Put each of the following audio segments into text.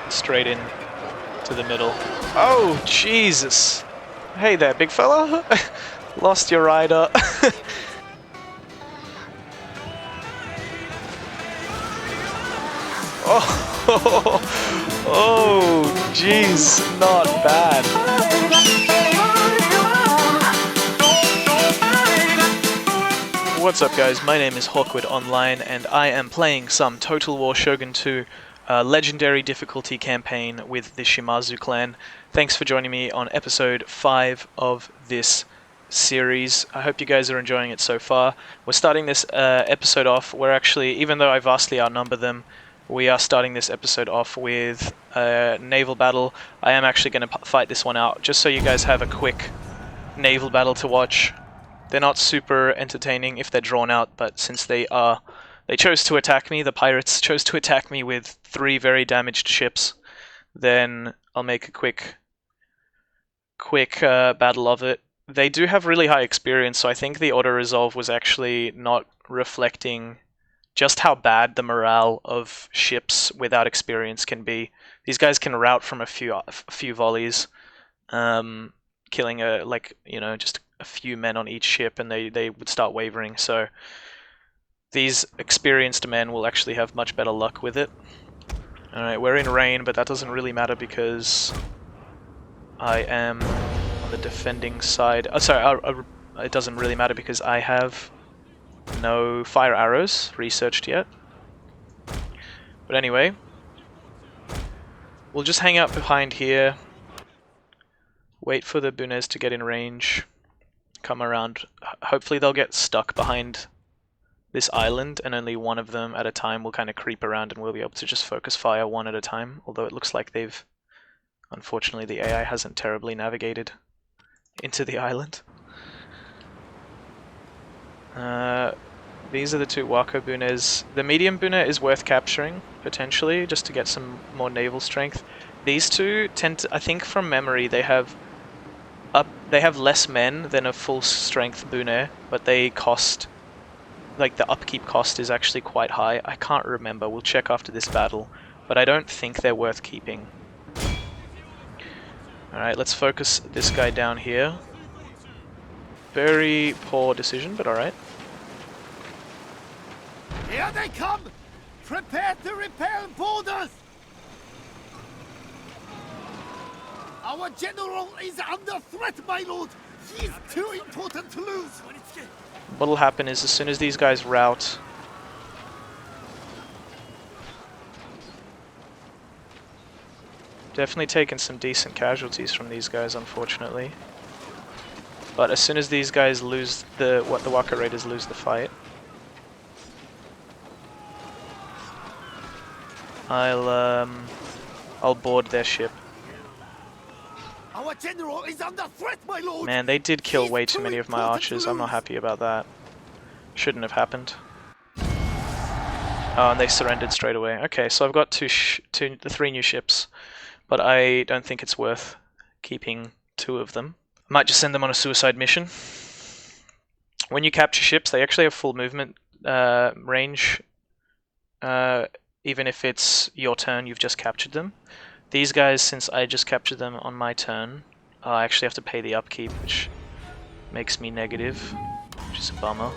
straight in to the middle. Oh, Jesus! Hey there, big fella! Lost your rider. Oh, oh, jeez, not bad. What's up, guys? My name is Hawkwood Online, and I am playing some Total War Shogun 2 Legendary Difficulty campaign with the Shimazu clan. Thanks for joining me on episode 5 of this series. I hope you guys are enjoying it so far. We're starting this episode off. We're actually, even though I vastly outnumber them, we are starting this episode off with a naval battle. I am actually going to fight this one out, just so you guys have a quick naval battle to watch. They're not super entertaining if they're drawn out, but since they chose to attack me, the pirates chose to attack me with 3 very damaged ships, then I'll make a quick battle of it. They do have really high experience, so I think the auto-resolve was actually not reflecting just how bad the morale of ships without experience can be. These guys can rout from a few volleys, killing just a few men on each ship, and they would start wavering. So these experienced men will actually have much better luck with it. Alright, we're in rain, but that doesn't really matter because I am on the defending side. Oh, sorry, it doesn't really matter because I have no fire arrows researched yet. But anyway, we'll just hang out behind here, wait for the Bunez to get in range, come around. Hopefully they'll get stuck behind this island, and only one of them at a time will kind of creep around, and we'll be able to just focus fire one at a time, although it looks like unfortunately the AI hasn't terribly navigated into the island. These are the 2 Wako Bunez. The medium Bune is worth capturing, potentially, just to get some more naval strength. These 2 tend to, I think from memory, they have less men than a full strength Bune, but they cost, like the upkeep cost is actually quite high. I can't remember, we'll check after this battle, but I don't think they're worth keeping. Alright, let's focus this guy down here. Very poor decision, but alright. Here they come! Prepare to repel borders! Our general is under threat, my lord! He's too important to lose! What'll happen is, as soon as these guys rout, definitely taken some decent casualties from these guys, unfortunately. But as soon as these guys lose the Waka Raiders lose the fight, I'll board their ship. Our general is under threat, my lord! Man, they did kill way too many of my archers. I'm not happy about that. Shouldn't have happened. Oh, and they surrendered straight away. Okay, so I've got 3 new ships, but I don't think it's worth keeping 2 of them. I might just send them on a suicide mission. When you capture ships, they actually have full movement range, even if it's your turn, you've just captured them. These guys, since I just captured them on my turn, I actually have to pay the upkeep, which makes me negative, which is a bummer.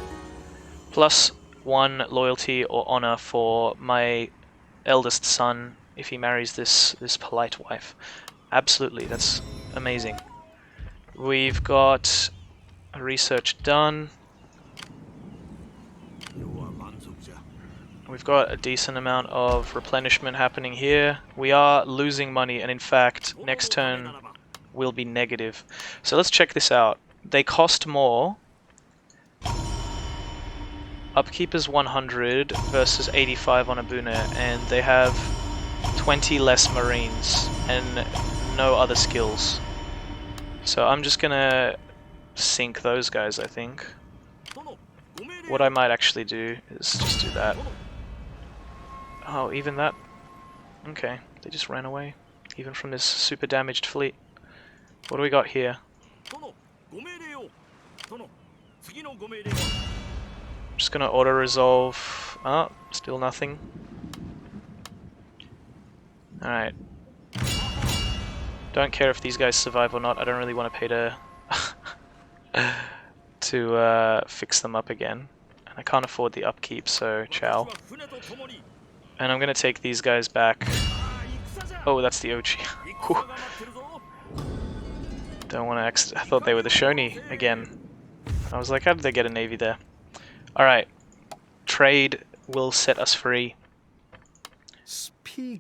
Plus 1 loyalty or honor for my eldest son if he marries this polite wife. Absolutely, that's amazing. We've got a research done. We've got a decent amount of replenishment happening here. We are losing money, and in fact, next turn will be negative. So let's check this out. They cost more. Upkeep is 100 versus 85 on a Bune, and they have 20 less marines and no other skills. So I'm just gonna sink those guys, I think. What I might actually do is just do that. Oh, even that? Okay, they just ran away. Even from this super damaged fleet. What do we got here? Just gonna auto-resolve. Oh, still nothing. Alright, Don't care if these guys survive or not. I don't really want to pay to fix them up again. And I can't afford the upkeep, so ciao. And I'm gonna take these guys back. Oh, that's the Ochi. Don't want to. I thought they were the Shoni again. I was like, how did they get a navy there? All right, trade will set us free.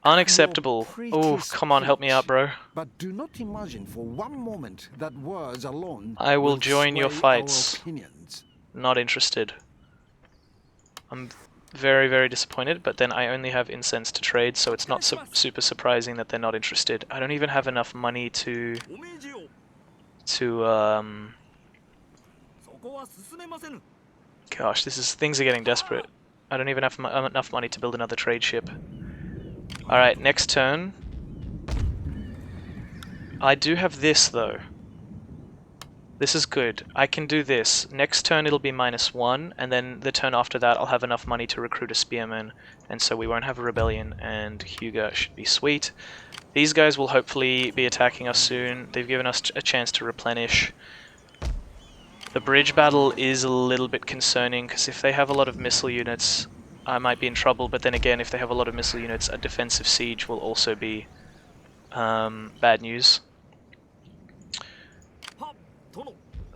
Unacceptable. Oh, come on, help me out, bro. But do not imagine for one moment that words alone I will join your sway fights. our opinions. Not interested. I'm very, very disappointed, but then I only have incense to trade, so it's not super surprising that they're not interested. I don't even have enough money to gosh, things are getting desperate. I don't even have enough money to build another trade ship. Alright, next turn. I do have this, though. This is good. I can do this. Next turn it'll be -1, and then the turn after that I'll have enough money to recruit a spearman, and so we won't have a rebellion, and Hyuga should be sweet. These guys will hopefully be attacking us soon. They've given us a chance to replenish. The bridge battle is a little bit concerning, because if they have a lot of missile units, I might be in trouble, but then again, if they have a lot of missile units, a defensive siege will also be bad news.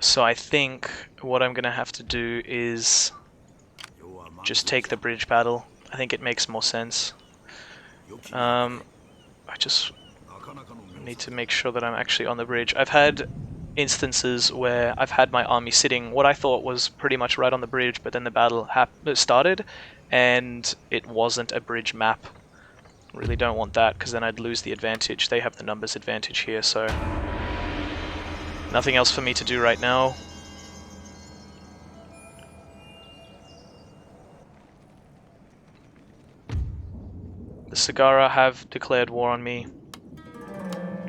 So I think what I'm going to have to do is just take the bridge battle. I think it makes more sense. I just need to make sure that I'm actually on the bridge. I've had instances where I've had my army sitting what I thought was pretty much right on the bridge, but then the battle started and it wasn't a bridge map. Really don't want that, because then I'd lose the advantage. They have the numbers advantage here, so nothing else for me to do right now. The Sagara have declared war on me.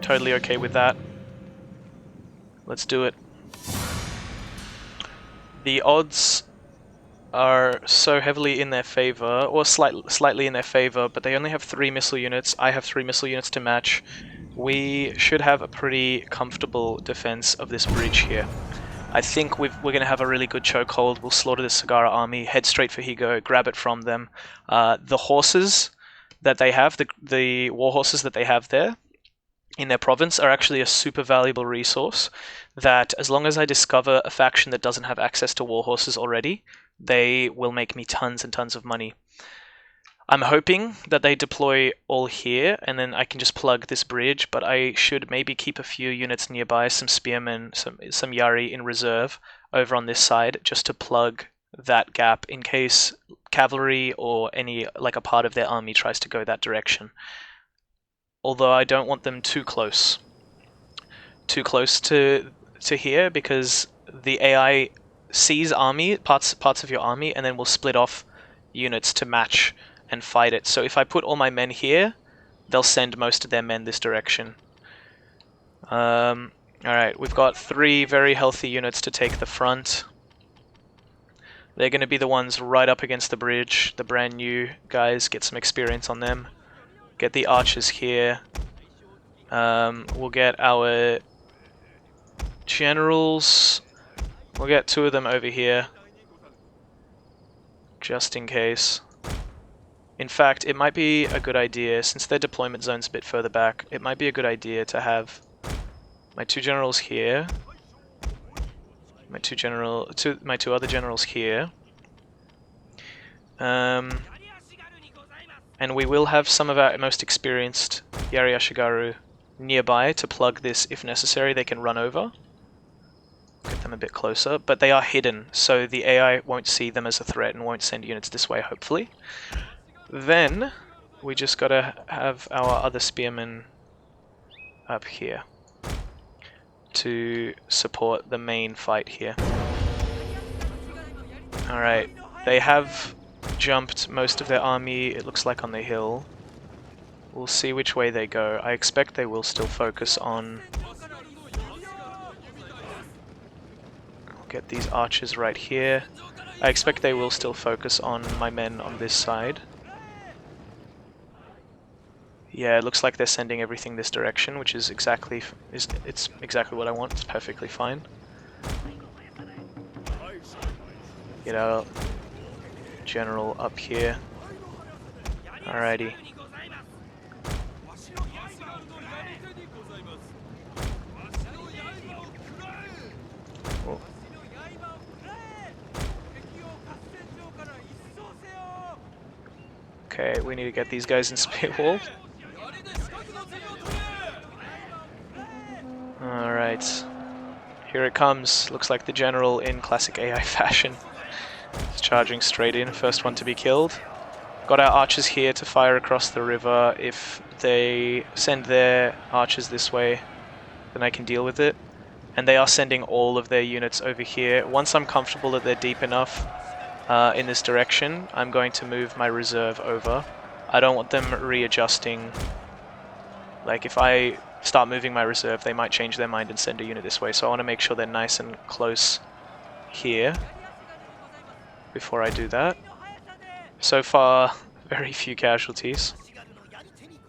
Totally okay with that. Let's do it. The odds are so heavily in their favor, or slightly in their favor, but they only have 3 missile units. I have 3 missile units to match. We should have a pretty comfortable defense of this bridge here. I think we're going to have a really good chokehold. We'll slaughter the Sagara army, head straight for Higo, grab it from them. The horses that they have, the war horses that they have there in their province, are actually a super valuable resource that, as long as I discover a faction that doesn't have access to war horses already, they will make me tons and tons of money. I'm hoping that they deploy all here, and then I can just plug this bridge, but I should maybe keep a few units nearby, some spearmen, some Yari in reserve over on this side, just to plug that gap in case cavalry or any, like a part of their army tries to go that direction. Although I don't want them too close to here, because the AI sees parts of your army, and then will split off units to match and fight it. So if I put all my men here, they'll send most of their men this direction. Alright, we've got 3 very healthy units to take the front. They're going to be the ones right up against the bridge, the brand new guys. Get some experience on them. Get the archers here. We'll get our generals. We'll get 2 of them over here, just in case. In fact, it might be a good idea, since their deployment zone's a bit further back, it might be a good idea to have my 2 generals here, my 2 other generals here, and we will have some of our most experienced Yari Ashigaru nearby to plug this if necessary. They can run over. Get them a bit closer, but they are hidden, so the AI won't see them as a threat and won't send units this way, hopefully. Then we just gotta have our other spearmen up here to support the main fight here. Alright, they have jumped most of their army, it looks like, on the hill. We'll see which way they go. I expect they will still focus on... I'll get these archers right here. I expect they will still focus on my men on this side. Yeah, it looks like they're sending everything this direction, which is exactly it's exactly what I want. It's perfectly fine. Get our general up here. Alrighty. Oh. Okay, we need to get these guys in spear wall. Alright. Here it comes. Looks like the general in classic AI fashion. It's charging straight in, first one to be killed. Got our archers here to fire across the river. If they send their archers this way, then I can deal with it. And they are sending all of their units over here. Once I'm comfortable that they're deep enough in this direction, I'm going to move my reserve over. I don't want them readjusting. Like, if I start moving my reserve, they might change their mind and send a unit this way. So I want to make sure they're nice and close here before I do that. So far, very few casualties.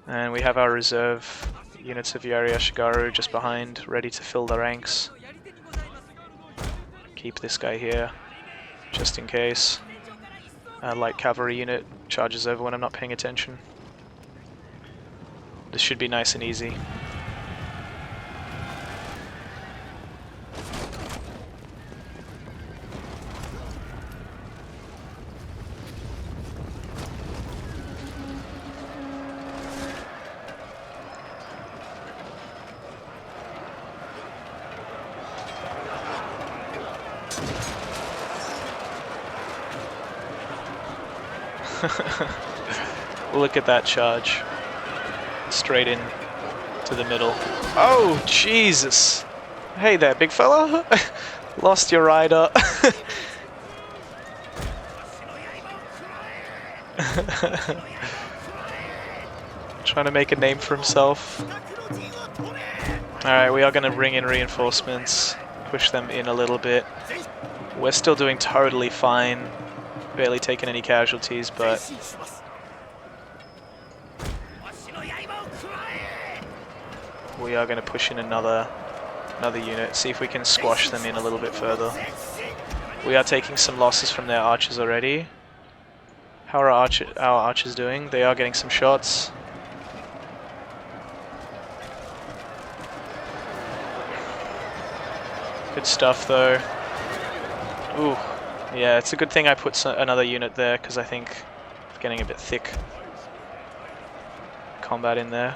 And we have our reserve units of Yari Ashikaga just behind, ready to fill the ranks. Keep this guy here, just in case. A light cavalry unit charges over when I'm not paying attention. This should be nice and easy. Look at that charge. Straight in to the middle. Oh, Jesus! Hey there, big fella! Lost your rider. Trying to make a name for himself. Alright, we are going to bring in reinforcements. Push them in a little bit. We're still doing totally fine. Barely taken any casualties, but we are going to push in another unit, see if we can squash them in a little bit further. We are taking some losses from their archers already. How are our archers doing? They are getting some shots. Good stuff though. Ooh. Yeah, it's a good thing I put another unit there, because I think it's getting a bit thick combat in there.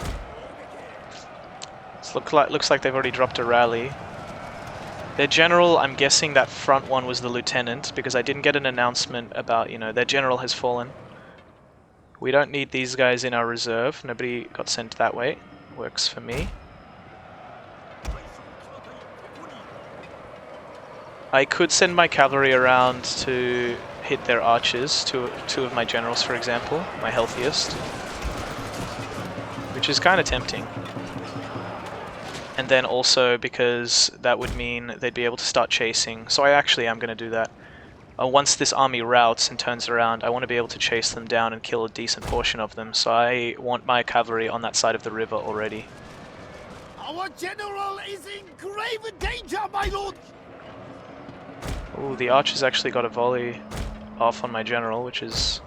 It looks like they've already dropped a rally. Their general, I'm guessing that front one was the lieutenant, because I didn't get an announcement about, you know, their general has fallen. We don't need these guys in our reserve. Nobody got sent that way. Works for me. I could send my cavalry around to hit their archers, two of my generals for example, my healthiest, which is kind of tempting. And then also because that would mean they'd be able to start chasing, so I actually am going to do that. Once this army routs and turns around, I want to be able to chase them down and kill a decent portion of them, so I want my cavalry on that side of the river already. Our general is in grave danger, my lord! Ooh, the archers actually got a volley off on my general, which is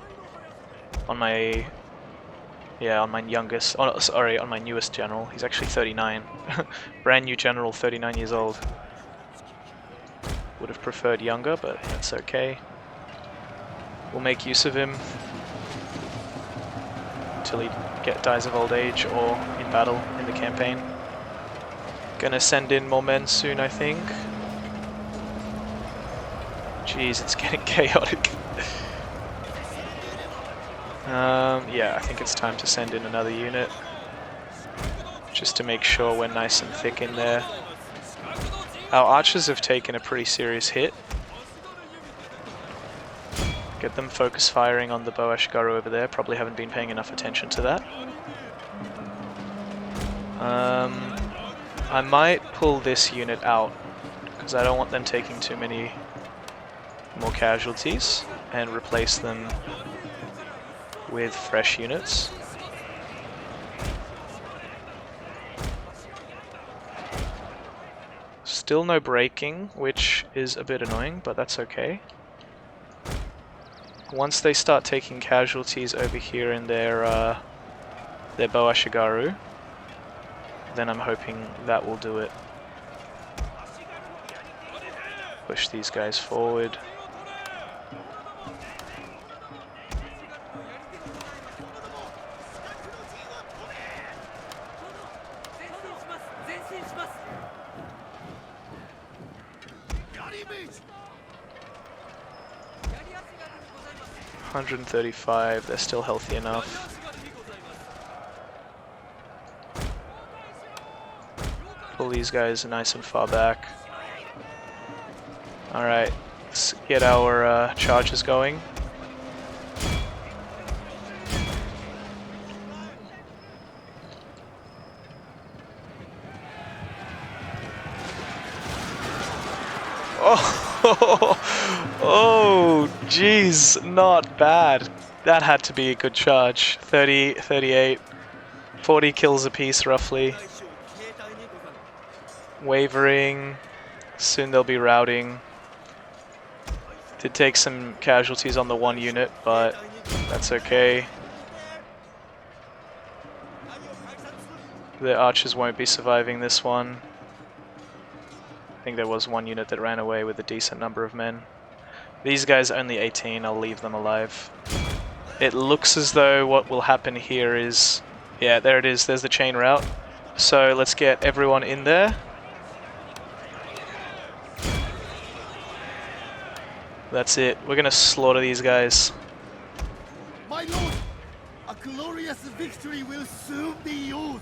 on my on my youngest, oh, sorry, on my newest general. He's actually 39. Brand new general, 39 years old. Would have preferred younger, but that's okay. We'll make use of him until he dies of old age or in battle in the campaign. Gonna send in more men soon, I think. Jeez, it's getting chaotic. Yeah, I think it's time to send in another unit. Just to make sure we're nice and thick in there. Our archers have taken a pretty serious hit. Get them focus firing on the bow Ashikaga over there. Probably haven't been paying enough attention to that. I might pull this unit out, because I don't want them taking too many more casualties, and replace them with fresh units. Still no breaking, which is a bit annoying, but that's okay. Once they start taking casualties over here in their bow Ashigaru, then I'm hoping that will do it. Push these guys forward. $135, they're still healthy enough. Pull these guys nice and far back. Alright, let's get our charges going. Oh, oh, jeez, not bad. That had to be a good charge. 30, 38, 40 kills apiece roughly. Wavering, soon they'll be routing. Did take some casualties on the one unit, but that's okay. The archers won't be surviving this one. I think there was one unit that ran away with a decent number of men. These guys only 18, I'll leave them alive. It looks as though what will happen here is... yeah, there it is, there's the chain route. So let's get everyone in there. That's it, we're gonna slaughter these guys. My lord, a glorious victory will soon be yours.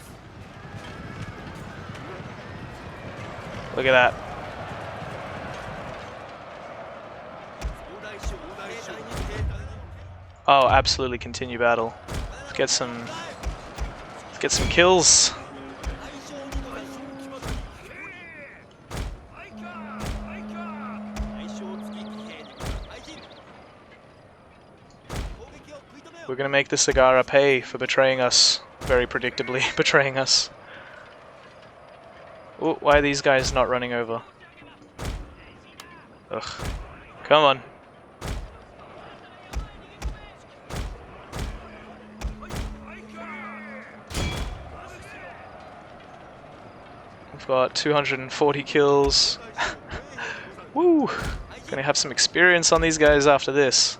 Look at that. Oh, absolutely continue battle. Let's get some kills. We're gonna make the Sagara pay for betraying us, very predictably betraying us. Ooh, why are these guys not running over? Ugh. Come on. We've got 240 kills. Woo! Gonna have some experience on these guys after this.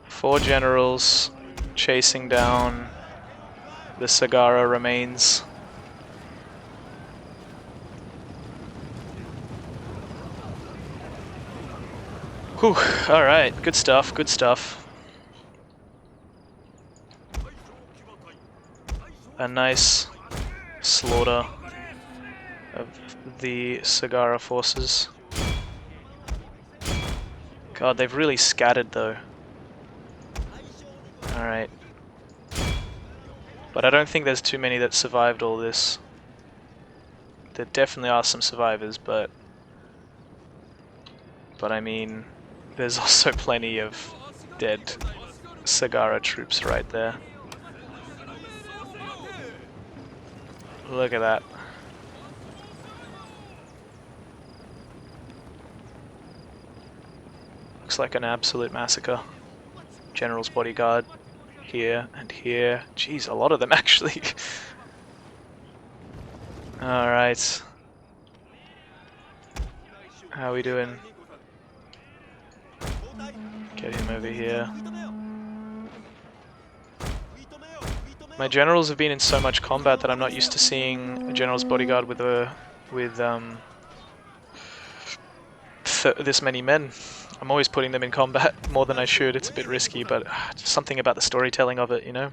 4 generals chasing down the Sagara remains. Whew, alright, good stuff, good stuff. A nice slaughter of the Sagara forces. God, they've really scattered though. Alright. But I don't think there's too many that survived all this. There definitely are some survivors, but I mean, there's also plenty of dead Sagara troops right there. Look at that. Looks like an absolute massacre. General's bodyguard here and here. Jeez, a lot of them actually. Alright. How are we doing? Get him over here. My generals have been in so much combat that I'm not used to seeing a general's bodyguard with this many men. I'm always putting them in combat more than I should. It's a bit risky, but just something about the storytelling of it, you know?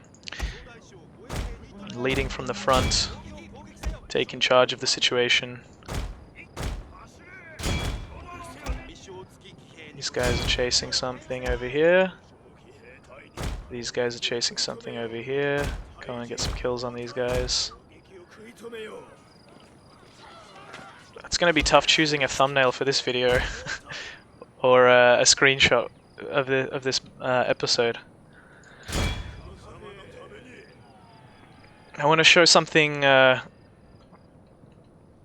Leading from the front, taking charge of the situation. These guys are chasing something over here. These guys are chasing something over here. Go and get some kills on these guys. It's going to be tough choosing a thumbnail for this video. Or a screenshot of this episode. I want to show something.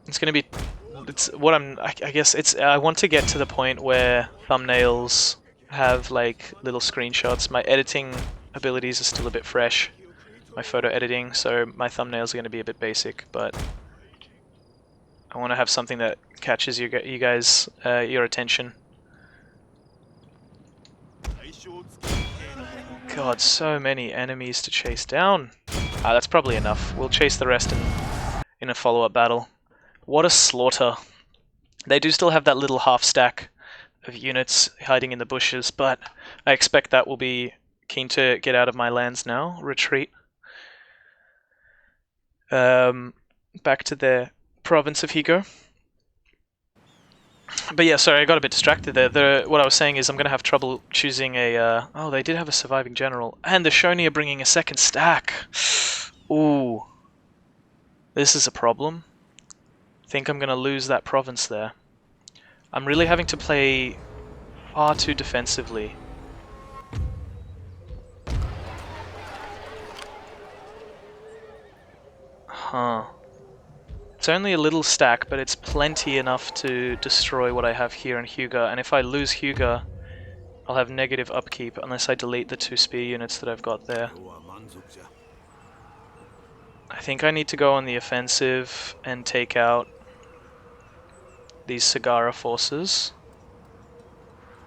It's going to be. It's what I'm. I guess it's. I want to get to the point where thumbnails have like little screenshots. My editing abilities are still a bit fresh. My photo editing, so my thumbnails are going to be a bit basic, but I want to have something that catches you guys your attention. God, so many enemies to chase down. That's probably enough. We'll chase the rest in a follow-up battle. What a slaughter. They do still have that little half stack of units hiding in the bushes, but I expect that will be keen to get out of my lands now. Retreat. Back to the province of Higo. But yeah, sorry, I got a bit distracted there. What I was saying is I'm going to have trouble choosing a... oh, they did have a surviving general. And the Shoni are bringing a second stack. Ooh. This is a problem. I think I'm going to lose that province there. I'm really having to play far too defensively. Huh. It's only a little stack, but it's plenty enough to destroy what I have here in Hyuga, and if I lose Hyuga, I'll have negative upkeep unless I delete the 2 spear units that I've got there. I think I need to go on the offensive and take out these Sagara forces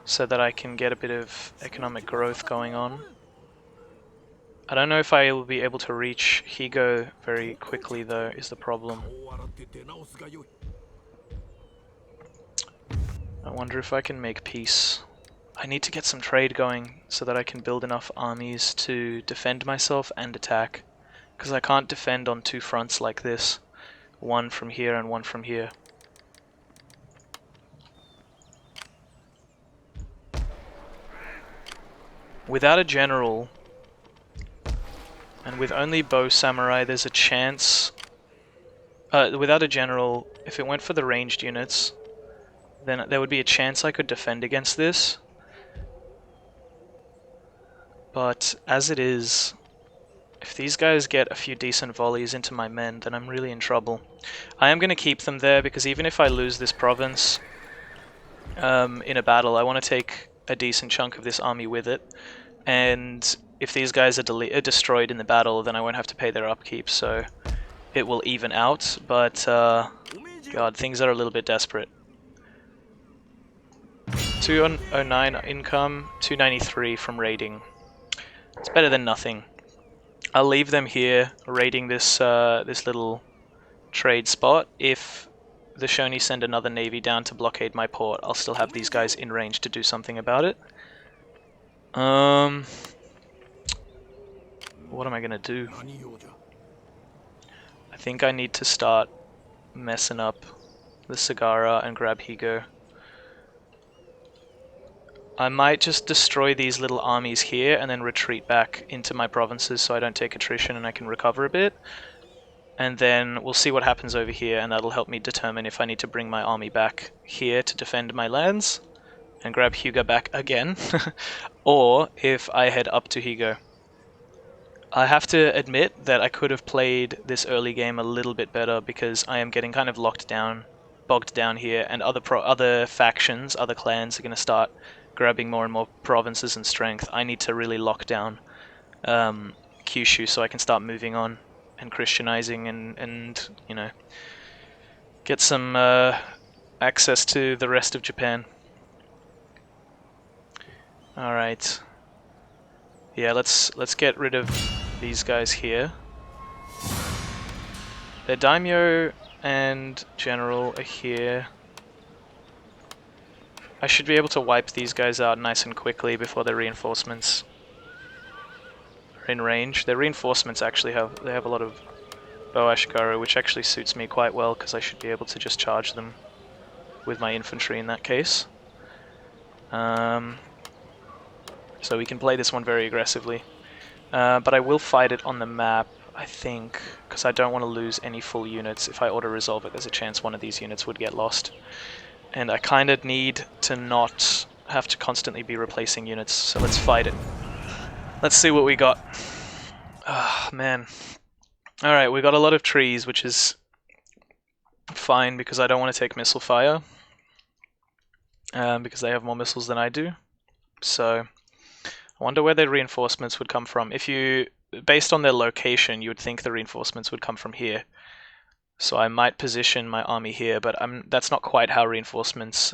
so that I can get a bit of economic growth going on. I don't know if I will be able to reach Higo very quickly though, is the problem. I wonder if I can make peace. I need to get some trade going so that I can build enough armies to defend myself and attack. Because I can't defend on 2 fronts like this. One from here and one from here. Without a general, and with only bow samurai, there's a chance... without a general, if it went for the ranged units, then there would be a chance I could defend against this. But as it is, if these guys get a few decent volleys into my men, then I'm really in trouble. I am going to keep them there, because even if I lose this province in a battle, I want to take a decent chunk of this army with it. And if these guys are destroyed in the battle, then I won't have to pay their upkeep, so it will even out. But, God, things are a little bit desperate. 209 income, 293 from raiding. It's better than nothing. I'll leave them here, raiding this this little trade spot. If the Shoni send another navy down to blockade my port, I'll still have these guys in range to do something about it. What am I gonna do? I think I need to start messing up the Sagara and grab Higo. I might just destroy these little armies here and then retreat back into my provinces so I don't take attrition and I can recover a bit. And then we'll see what happens over here, and that'll help me determine if I need to bring my army back here to defend my lands and grab Hyuga back again, or if I head up to Higo. I have to admit that I could have played this early game a little bit better, because I am getting kind of bogged down here, and other factions, other clans are going to start grabbing more and more provinces and strength. I need to really lock down Kyushu so I can start moving on and Christianizing and you know, get some access to the rest of Japan. Alright. Yeah, let's get rid of these guys here. Their daimyo and general are here. I should be able to wipe these guys out nice and quickly before their reinforcements are in range. Their reinforcements actually have a lot of bow Ashikaga, which actually suits me quite well because I should be able to just charge them with my infantry in that case. So we can play this one very aggressively. But I will fight it on the map, I think, because I don't want to lose any full units. If I auto-resolve it, there's a chance one of these units would get lost. And I kind of need to not have to constantly be replacing units, so let's fight it. Let's see what we got. Ah, man. Alright, we got a lot of trees, which is fine because I don't want to take missile fire. Because they have more missiles than I do. So, I wonder where their reinforcements would come from. If you, based on their location, you would think the reinforcements would come from here. So I might position my army here, but that's not quite how reinforcements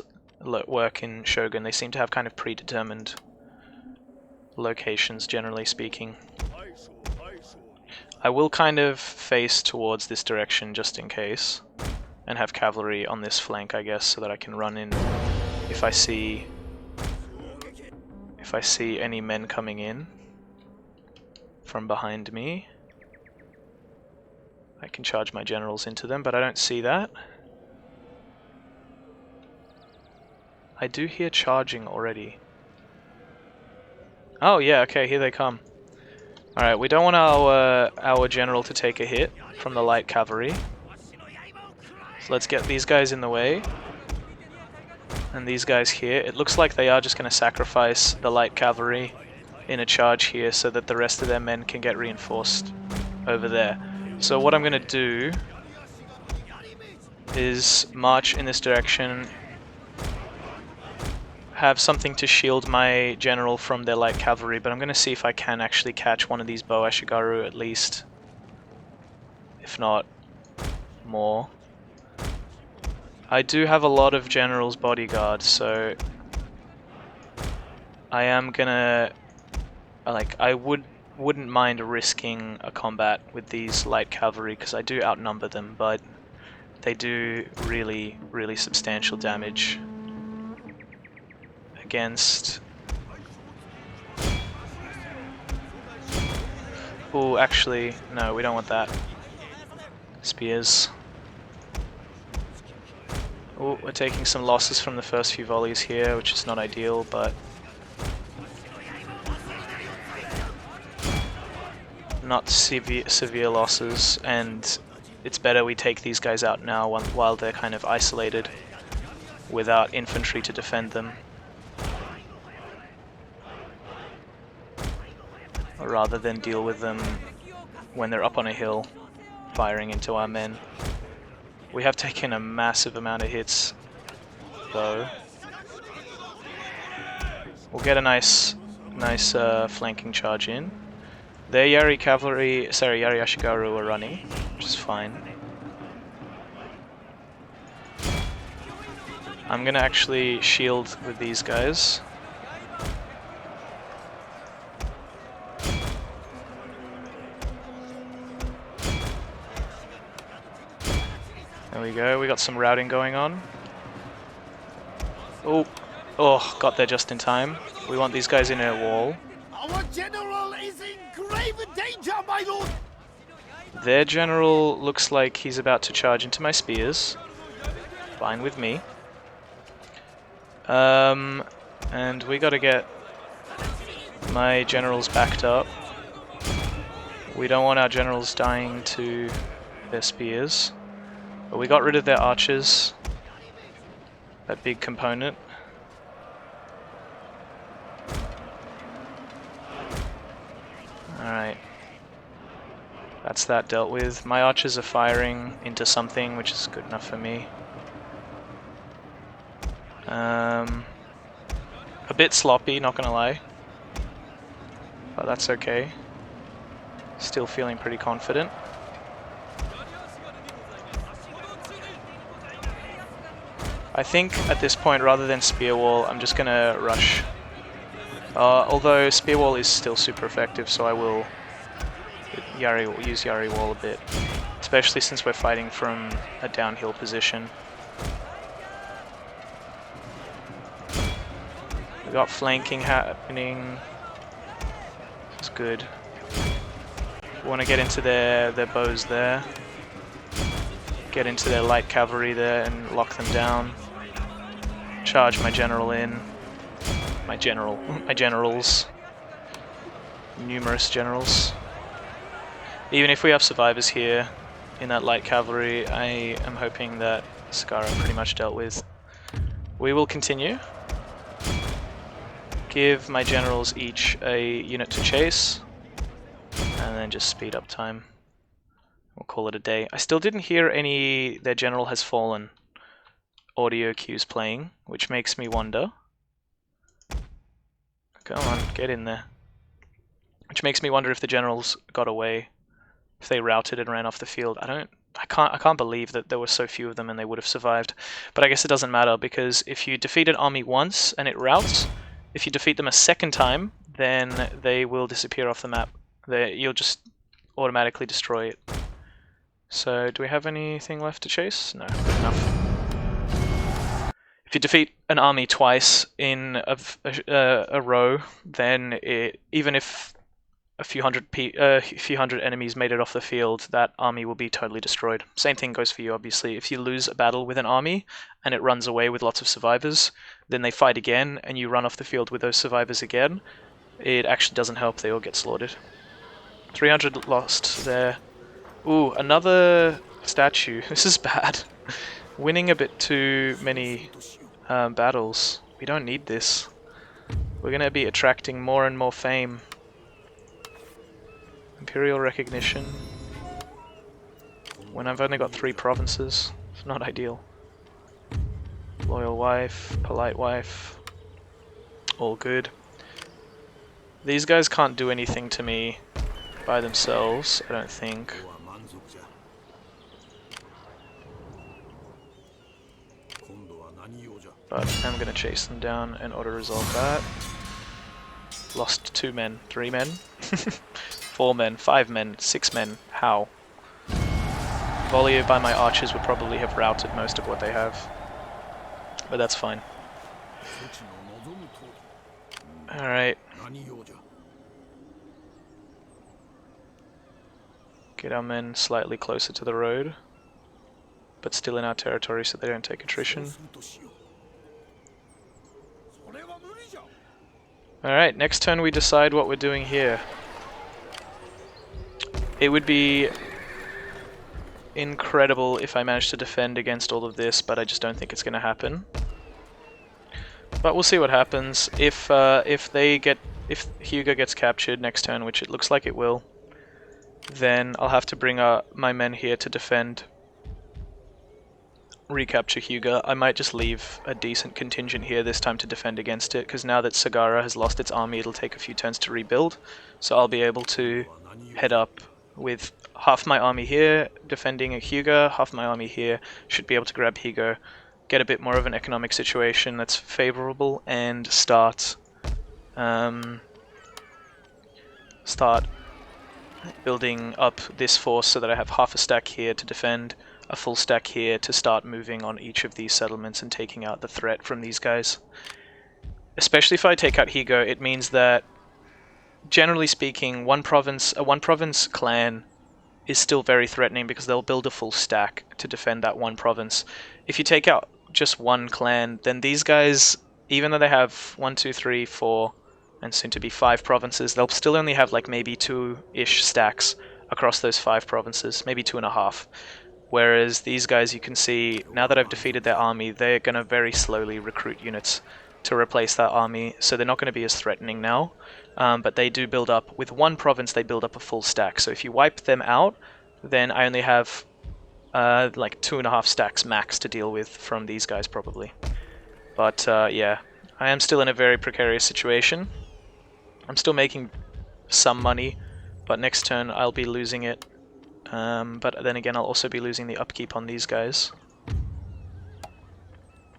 work in Shogun. They seem to have kind of predetermined locations, generally speaking. I will kind of face towards this direction just in case, and have cavalry on this flank, I guess, so that I can run in if I see any men coming in from behind me. I can charge my generals into them, but I don't see that. I do hear charging already. Oh yeah, okay, here they come. Alright, we don't want our general to take a hit from the light cavalry. So let's get these guys in the way. And these guys here. It looks like they are just going to sacrifice the light cavalry in a charge here so that the rest of their men can get reinforced over there. So what I'm going to do is march in this direction, have something to shield my general from their light cavalry, but I'm going to see if I can actually catch one of these bow Ashikaga at least, if not more. I do have a lot of general's bodyguards, so I am gonna, like, I wouldn't mind risking a combat with these light cavalry because I do outnumber them, but they do really, really substantial damage against... Oh, actually, no, we don't want that. Spears. Oh, we're taking some losses from the first few volleys here, which is not ideal, but not severe losses, and it's better we take these guys out now while they're kind of isolated without infantry to defend them, rather than deal with them when they're up on a hill firing into our men. We have taken a massive amount of hits though. We'll get a nice flanking charge in. Their Yari Ashikaga are running, which is fine. I'm gonna actually shield with these guys. There we go, we got some routing going on. Oh, got there just in time. We want these guys in a wall. Our general is in grave danger, my lord! Their general looks like he's about to charge into my spears. Fine with me. And we gotta get my generals backed up. We don't want our generals dying to their spears. But we got rid of their archers. That big component. Alright. That's that dealt with. My archers are firing into something, which is good enough for me. A bit sloppy, not gonna lie. But that's okay. Still feeling pretty confident. I think at this point, rather than spear wall, I'm just gonna rush. Although spear wall is still super effective, so I will use Yari wall a bit, especially since we're fighting from a downhill position. We got flanking happening. It's good. We want to get into their bows there. Get into their light cavalry there and lock them down. Charge my general in. My generals. Numerous generals. Even if we have survivors here in that light cavalry, I am hoping that Sagara pretty much dealt with. We will continue. Give my generals each a unit to chase, and then just speed up time. We'll call it a day. I still didn't hear any "their general has fallen" audio cues playing, which makes me wonder. Come on, get in there. Which makes me wonder if the generals got away, if they routed and ran off the field. I can't believe that there were so few of them and they would have survived. But I guess it doesn't matter, because if you defeat an army once and it routs, if you defeat them a second time, then they will disappear off the map. You'll just automatically destroy it. So, do we have anything left to chase? No, good enough. If you defeat an army twice in a row, then even if a few hundred enemies made it off the field, that army will be totally destroyed. Same thing goes for you, obviously. If you lose a battle with an army and it runs away with lots of survivors, then they fight again and you run off the field with those survivors again, it actually doesn't help. They all get slaughtered. 300 lost there. Ooh, another statue. This is bad. Winning a bit too many battles. We don't need this. We're going to be attracting more and more fame. Imperial recognition. When I've only got 3 provinces. It's not ideal. Loyal wife, polite wife. All good. These guys can't do anything to me by themselves, I don't think. But I'm gonna chase them down and auto-resolve that. Lost 2 men, 3 men, 4 men, 5 men, 6 men. How? Volley by my archers would probably have routed most of what they have. But that's fine. Alright. Get our men slightly closer to the road, but still in our territory so they don't take attrition. Alright, next turn we decide what we're doing here. It would be incredible if I managed to defend against all of this, but I just don't think it's going to happen. But we'll see what happens. If Hyuga gets captured next turn, which it looks like it will, then I'll have to bring my men here to defend, recapture Hyuga. I might just leave a decent contingent here this time to defend against it, because now that Sagara has lost its army, it'll take a few turns to rebuild. So I'll be able to head up with half my army here defending Hyuga, half my army here, should be able to grab Hyuga, get a bit more of an economic situation that's favorable, and start building up this force so that I have half a stack here to defend, a full stack here to start moving on each of these settlements and taking out the threat from these guys. Especially if I take out Hyuga, it means that, generally speaking, a one province clan is still very threatening because they'll build a full stack to defend that one province. If you take out just one clan, then these guys, even though they have 1, 2, 3, 4, and soon to be 5 provinces, they'll still only have like maybe 2-ish stacks across those 5 provinces, maybe 2.5. Whereas these guys, you can see, now that I've defeated their army, they're going to very slowly recruit units to replace that army, so they're not going to be as threatening now. But they do build up, with one province they build up a full stack, so if you wipe them out, then I only have like 2.5 stacks max to deal with from these guys probably. But yeah, I am still in a very precarious situation. I'm still making some money, but next turn I'll be losing it. But then again, I'll also be losing the upkeep on these guys.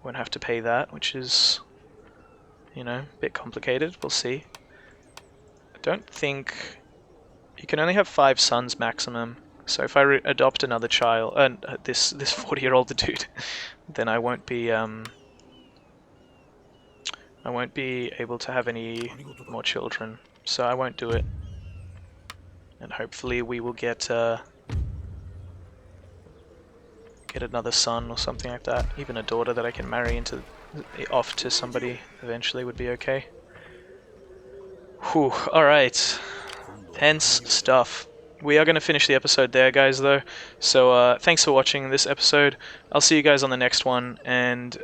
Won't have to pay that, which is, you know, a bit complicated. We'll see. I don't think... You can only have 5 sons maximum, so if I adopt another child, this 40-year-old dude, then I won't be able to have any more children, so I won't do it. And hopefully we will get another son or something like that. Even a daughter that I can marry off to somebody eventually would be okay. Whew, alright. Tense stuff. We are going to finish the episode there, guys, though. So thanks for watching this episode. I'll see you guys on the next one, and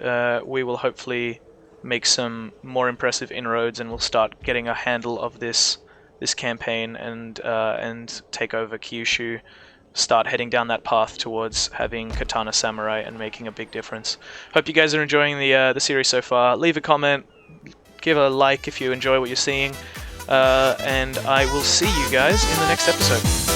we will hopefully make some more impressive inroads, and we'll start getting a handle of this campaign and take over Kyushu start heading down that path towards having Katana Samurai and making a big difference. Hope you guys are enjoying the series so far. Leave a comment, give a like if you enjoy what you're seeing, and I will see you guys in the next episode.